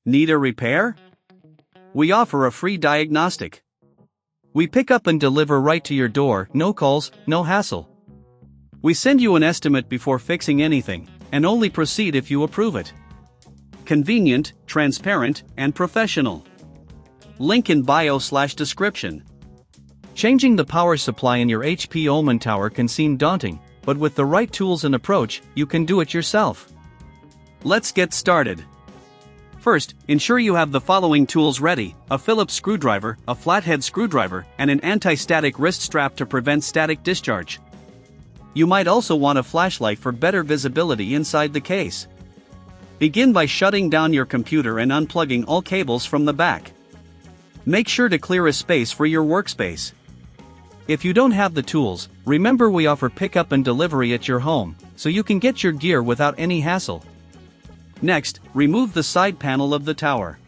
Need a repair? We offer a free diagnostic. We pick up and deliver right to your door, no calls, no hassle. We send you an estimate before fixing anything, and only proceed if you approve it. Convenient, transparent, and professional. Link in bio/description. Changing the power supply in your HP Omen tower can seem daunting, but with the right tools and approach, you can do it yourself. Let's get started. First, ensure you have the following tools ready: a Phillips screwdriver, a flathead screwdriver, and an anti-static wrist strap to prevent static discharge. You might also want a flashlight for better visibility inside the case. Begin by shutting down your computer and unplugging all cables from the back. Make sure to clear a space for your workspace. If you don't have the tools, remember we offer pickup and delivery at your home, so you can get your gear without any hassle. Next, remove the side panel of the tower.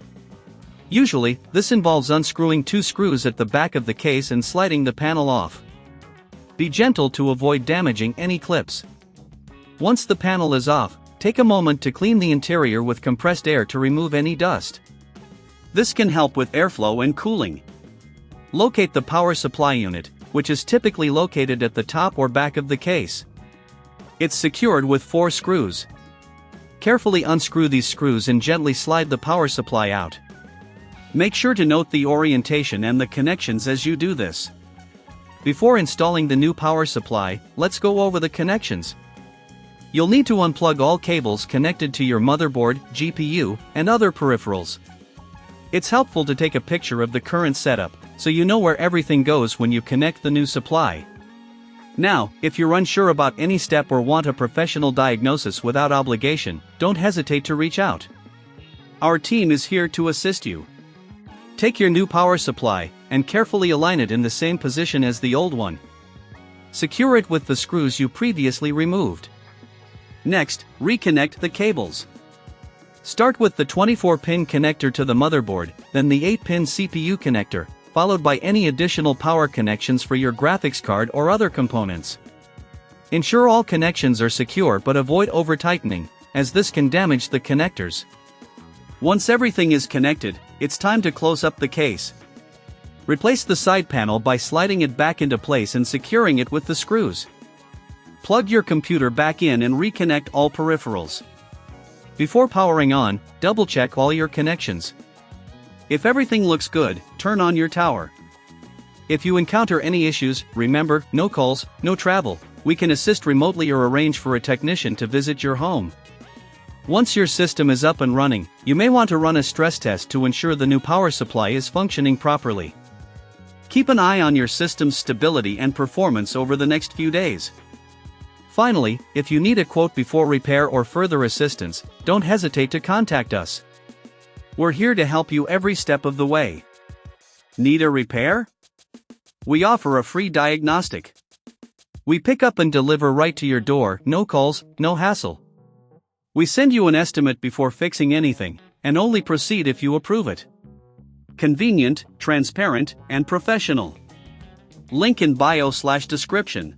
Usually, this involves unscrewing 2 screws at the back of the case and sliding the panel off. Be gentle to avoid damaging any clips. Once the panel is off, take a moment to clean the interior with compressed air to remove any dust. This can help with airflow and cooling. Locate the power supply unit, which is typically located at the top or back of the case. It's secured with 4 screws. Carefully unscrew these screws and gently slide the power supply out. Make sure to note the orientation and the connections as you do this. Before installing the new power supply, let's go over the connections. You'll need to unplug all cables connected to your motherboard, GPU, and other peripherals. It's helpful to take a picture of the current setup, so you know where everything goes when you connect the new supply. Now, if you're unsure about any step or want a professional diagnosis without obligation, don't hesitate to reach out. Our team is here to assist you. Take your new power supply, and carefully align it in the same position as the old one. Secure it with the screws you previously removed. Next, reconnect the cables. Start with the 24-pin connector to the motherboard, then the 8-pin CPU connector, followed by any additional power connections for your graphics card or other components. Ensure all connections are secure but avoid over-tightening, as this can damage the connectors. Once everything is connected, it's time to close up the case. Replace the side panel by sliding it back into place and securing it with the screws. Plug your computer back in and reconnect all peripherals. Before powering on, double-check all your connections. If everything looks good, turn on your tower. If you encounter any issues, remember, no calls, no travel. We can assist remotely or arrange for a technician to visit your home. Once your system is up and running, you may want to run a stress test to ensure the new power supply is functioning properly. Keep an eye on your system's stability and performance over the next few days. Finally, if you need a quote before repair or further assistance, don't hesitate to contact us. We're here to help you every step of the way. Need a repair? We offer a free diagnostic. We pick up and deliver right to your door, no calls, no hassle. We send you an estimate before fixing anything, and only proceed if you approve it. Convenient, transparent, and professional. Link in bio/description.